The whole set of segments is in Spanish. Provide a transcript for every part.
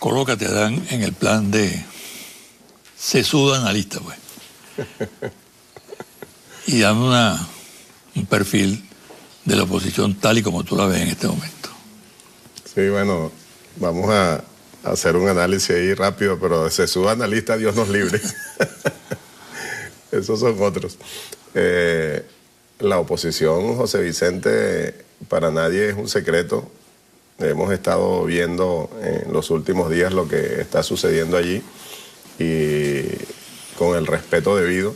colócate, Adán, en el plan de sesudo analista, pues. Y dame un perfil de la oposición tal y como tú la ves en este momento. Sí, bueno, vamos a hacer un análisis ahí rápido, pero de sesudo analista, Dios nos libre. Esos son otros. La oposición, José Vicente, para nadie es un secreto. Hemos estado viendo en los últimos días lo que está sucediendo allí y con el respeto debido,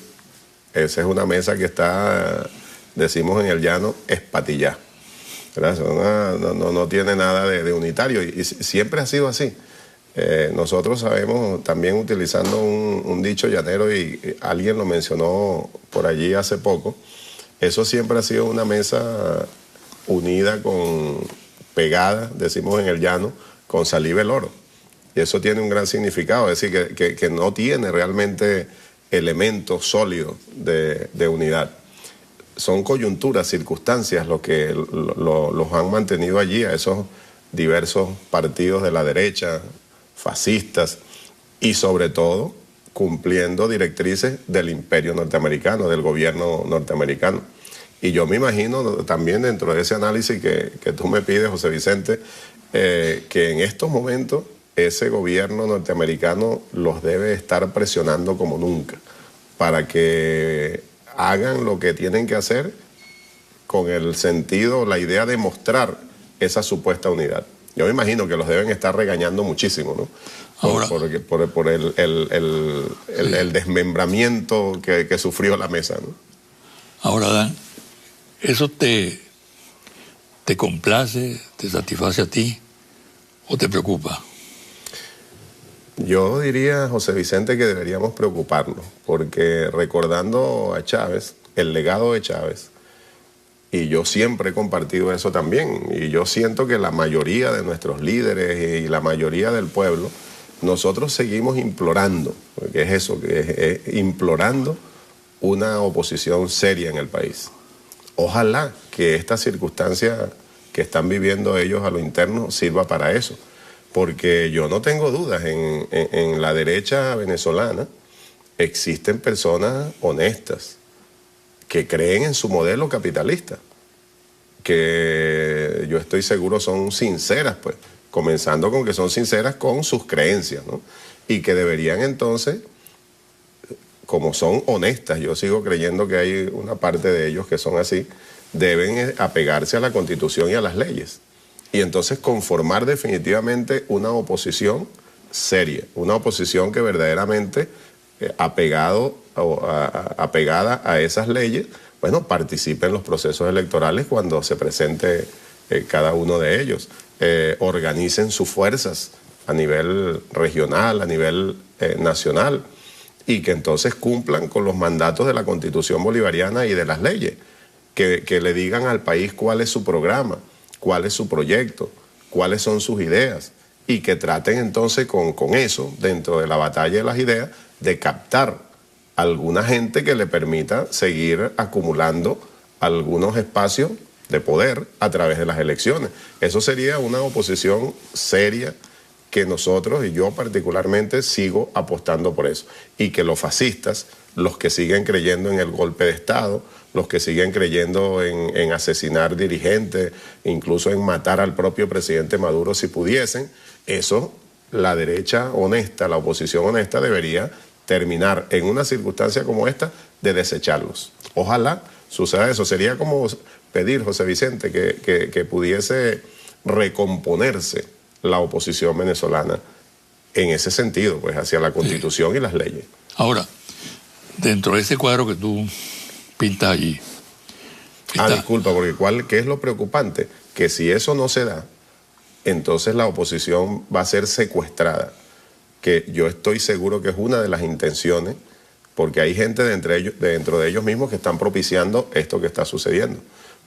esa es una mesa que está, decimos en el llano, espatillada. No tiene nada de unitario y siempre ha sido así. Nosotros sabemos, también utilizando un dicho llanero, y alguien lo mencionó por allí hace poco, eso siempre ha sido una mesa unida pegada, decimos en el llano, con saliva el oro. Y eso tiene un gran significado, es decir, que no tiene realmente elementos sólidos de unidad. Son coyunturas, circunstancias los que los han mantenido allí, a esos diversos partidos de la derecha, fascistas, y sobre todo cumpliendo directrices del imperio norteamericano, del gobierno norteamericano. Y yo me imagino también dentro de ese análisis que tú me pides, José Vicente, que en estos momentos ese gobierno norteamericano los debe estar presionando como nunca para que hagan lo que tienen que hacer con el sentido, la idea de mostrar esa supuesta unidad. Yo me imagino que los deben estar regañando muchísimo, ¿no? Por el desmembramiento que sufrió la mesa, ¿no? Ahora, Dan, ¿eso te complace, te satisface a ti o te preocupa? Yo diría, José Vicente, que deberíamos preocuparnos, porque recordando a Chávez, el legado de Chávez, y yo siempre he compartido eso también, y yo siento que la mayoría de nuestros líderes y la mayoría del pueblo, nosotros seguimos implorando, porque es eso, que es implorando una oposición seria en el país. Ojalá que esta circunstancia que están viviendo ellos a lo interno sirva para eso, porque yo no tengo dudas, en la derecha venezolana existen personas honestas que creen en su modelo capitalista, que yo estoy seguro son sinceras, pues, comenzando con que son sinceras con sus creencias, ¿no? Y que deberían entonces, como son honestas, yo sigo creyendo que hay una parte de ellos que son así, deben apegarse a la Constitución y a las leyes. Y entonces conformar definitivamente una oposición seria, una oposición que verdaderamente apegada a esas leyes, bueno, participe en los procesos electorales cuando se presente cada uno de ellos, organicen sus fuerzas a nivel regional, a nivel nacional, y que entonces cumplan con los mandatos de la Constitución bolivariana y de las leyes, que le digan al país cuál es su programa, cuál es su proyecto, cuáles son sus ideas, y que traten entonces con eso, dentro de la batalla de las ideas, de captar alguna gente que le permita seguir acumulando algunos espacios de poder a través de las elecciones. Eso sería una oposición seria que nosotros, y yo particularmente, sigo apostando por eso. Y que los fascistas, los que siguen creyendo en el golpe de Estado, los que siguen creyendo en asesinar dirigentes, incluso en matar al propio presidente Maduro si pudiesen, eso, la derecha honesta, la oposición honesta, debería terminar en una circunstancia como esta de desecharlos. Ojalá suceda eso. Sería como pedir, José Vicente, que pudiese recomponerse la oposición venezolana en ese sentido, pues hacia la Constitución y las leyes. Ahora, dentro de ese cuadro que tú pintas allí... disculpa, porque ¿qué es lo preocupante? Que si eso no se da, entonces la oposición va a ser secuestrada, que yo estoy seguro que es una de las intenciones, porque hay gente dentro de ellos mismos que están propiciando esto que está sucediendo,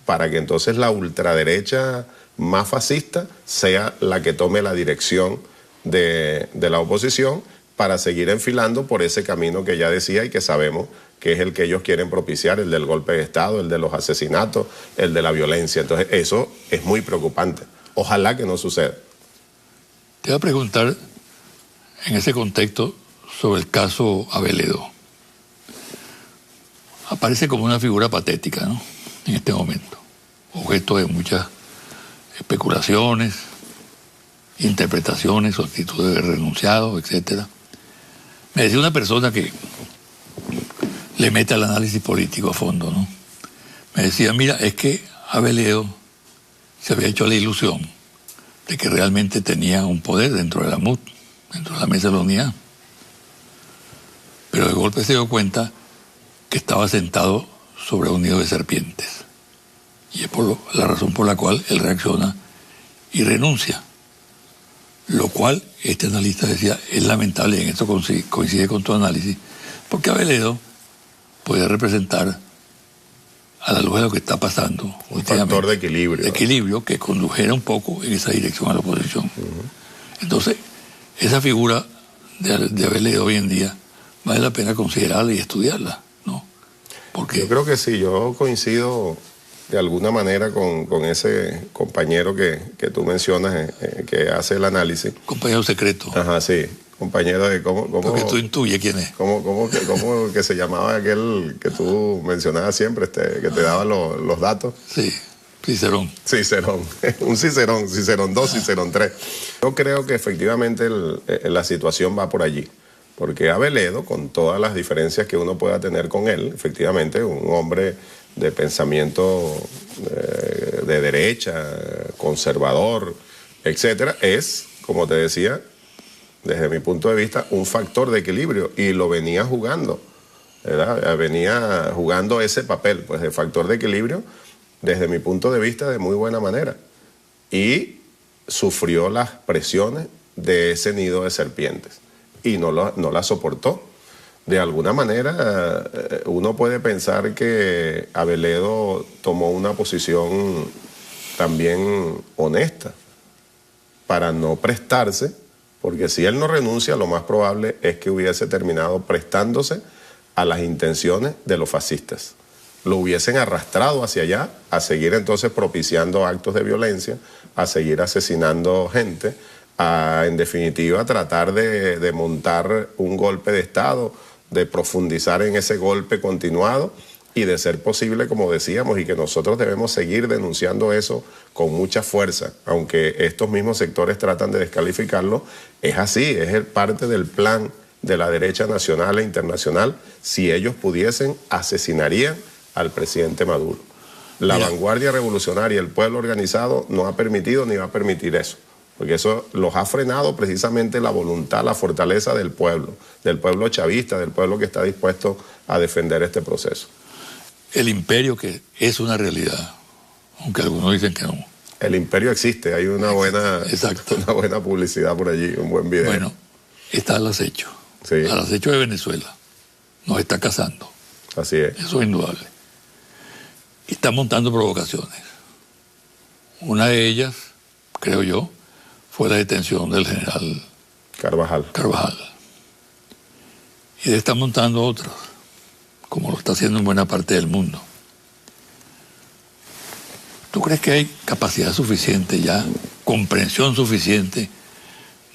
para que entonces la ultraderecha más fascista sea la que tome la dirección de la oposición para seguir enfilando por ese camino que ya decía y que sabemos que es el que ellos quieren propiciar, el del golpe de Estado, el de los asesinatos, el de la violencia. Entonces eso es muy preocupante. Ojalá que no suceda. Te voy a preguntar en ese contexto sobre el caso Aveledo. Aparece como una figura patética, ¿no? En este momento, objeto de muchas especulaciones, interpretaciones o actitudes de renunciados, etc. Me decía una persona que le mete al análisis político a fondo, ¿no? Me decía, mira, es que Aveledo se había hecho la ilusión de que realmente tenía un poder dentro de la MUD, dentro de la Mesa de la Unidad. Pero de golpe se dio cuenta que estaba sentado sobre un nido de serpientes. Y es la razón por la cual él reacciona y renuncia. Lo cual, este analista decía, es lamentable, y en esto coincide con tu análisis, porque Aveledo puede representar, a la luz de lo que está pasando, un factor de equilibrio. De equilibrio que condujera un poco en esa dirección a la oposición. Uh-huh. Entonces, esa figura de Aveledo hoy en día vale la pena considerarla y estudiarla, ¿no? Porque yo creo que sí, yo coincido de alguna manera con ese compañero que tú mencionas, que hace el análisis. Compañero secreto. Ajá, sí. Compañero de cómo porque tú intuyes quién es. ¿Cómo que se llamaba aquel que tú mencionabas siempre, que te daba los datos? Sí, Cicerón. Cicerón, un Cicerón, Cicerón 2, Cicerón 3. Yo creo que efectivamente la situación va por allí. Porque Aveledo, con todas las diferencias que uno pueda tener con él, efectivamente, un hombre de pensamiento de derecha, conservador, etcétera, es, como te decía, desde mi punto de vista, un factor de equilibrio, y lo venía jugando, ¿verdad? Venía jugando ese papel, pues, de factor de equilibrio, desde mi punto de vista, de muy buena manera, y sufrió las presiones de ese nido de serpientes y no la soportó. De alguna manera, uno puede pensar que Aveledo tomó una posición también honesta para no prestarse, porque si él no renuncia, lo más probable es que hubiese terminado prestándose a las intenciones de los fascistas. Lo hubiesen arrastrado hacia allá, a seguir entonces propiciando actos de violencia, a seguir asesinando gente, a, en definitiva, tratar de montar un golpe de Estado, de profundizar en ese golpe continuado y de ser posible, como decíamos, y que nosotros debemos seguir denunciando eso con mucha fuerza, aunque estos mismos sectores tratan de descalificarlo. Es así, es parte del plan de la derecha nacional e internacional. Si ellos pudiesen, asesinarían al presidente Maduro. La vanguardia revolucionaria, el pueblo organizado, no ha permitido ni va a permitir eso, porque eso los ha frenado precisamente la voluntad, la fortaleza del pueblo chavista, del pueblo que está dispuesto a defender este proceso. El imperio, que es una realidad, aunque algunos dicen que no. El imperio existe, hay una buena publicidad por allí, un buen video. Bueno, está al acecho. Sí. Al acecho de Venezuela. Nos está cazando. Así es. Eso es indudable. Y está montando provocaciones. Una de ellas, creo yo, fue la detención del general Carvajal. Y está montando otras, como lo está haciendo en buena parte del mundo. ¿Tú crees que hay capacidad suficiente ya, comprensión suficiente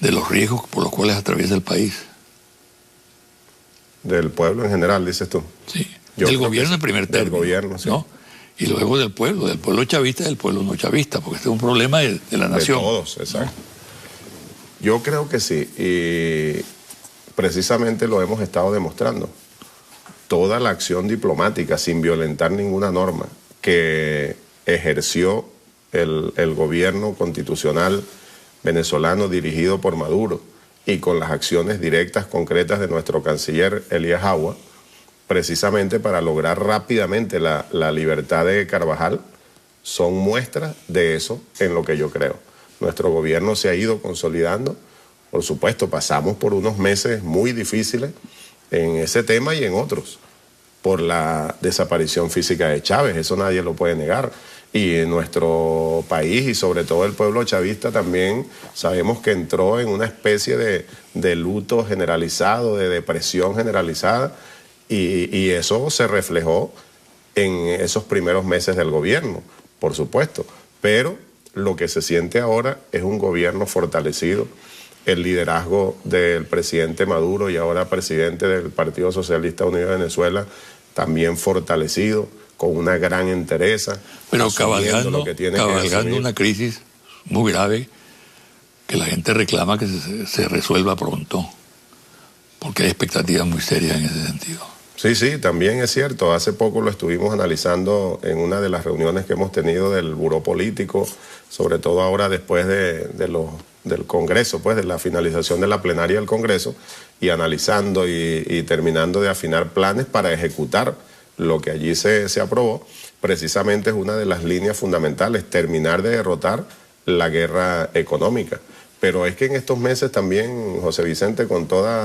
de los riesgos por los cuales atraviesa el país? Del pueblo en general, dices tú. Sí, del gobierno en primer término. Del gobierno, sí. ¿No? Y luego del pueblo chavista y del pueblo no chavista, porque este es un problema de la nación. De todos, exacto. Yo creo que sí, y precisamente lo hemos estado demostrando. Toda la acción diplomática, sin violentar ninguna norma, que ejerció el gobierno constitucional venezolano dirigido por Maduro, y con las acciones directas, concretas de nuestro canciller Elías Agua, precisamente para lograr rápidamente la libertad de Carvajal, son muestras de eso en lo que yo creo. Nuestro gobierno se ha ido consolidando. Por supuesto, pasamos por unos meses muy difíciles en ese tema y en otros, por la desaparición física de Chávez, eso nadie lo puede negar. Y en nuestro país, y sobre todo el pueblo chavista, también sabemos que entró en una especie de luto generalizado, de depresión generalizada, y eso se reflejó en esos primeros meses del gobierno, por supuesto. Pero lo que se siente ahora es un gobierno fortalecido, el liderazgo del presidente Maduro y ahora presidente del Partido Socialista Unido de Venezuela, también fortalecido, con una gran entereza. Pero asumiendo lo que tiene que cabalgando asumir. una crisis muy grave que la gente reclama que se resuelva pronto, porque hay expectativas muy serias en ese sentido. Sí, sí, también es cierto. Hace poco lo estuvimos analizando en una de las reuniones que hemos tenido del Buró Político, sobre todo ahora después del Congreso, pues de la finalización de la plenaria del Congreso, y analizando y terminando de afinar planes para ejecutar lo que allí se aprobó. Precisamente es una de las líneas fundamentales, terminar de derrotar la guerra económica. Pero es que en estos meses también, José Vicente, con toda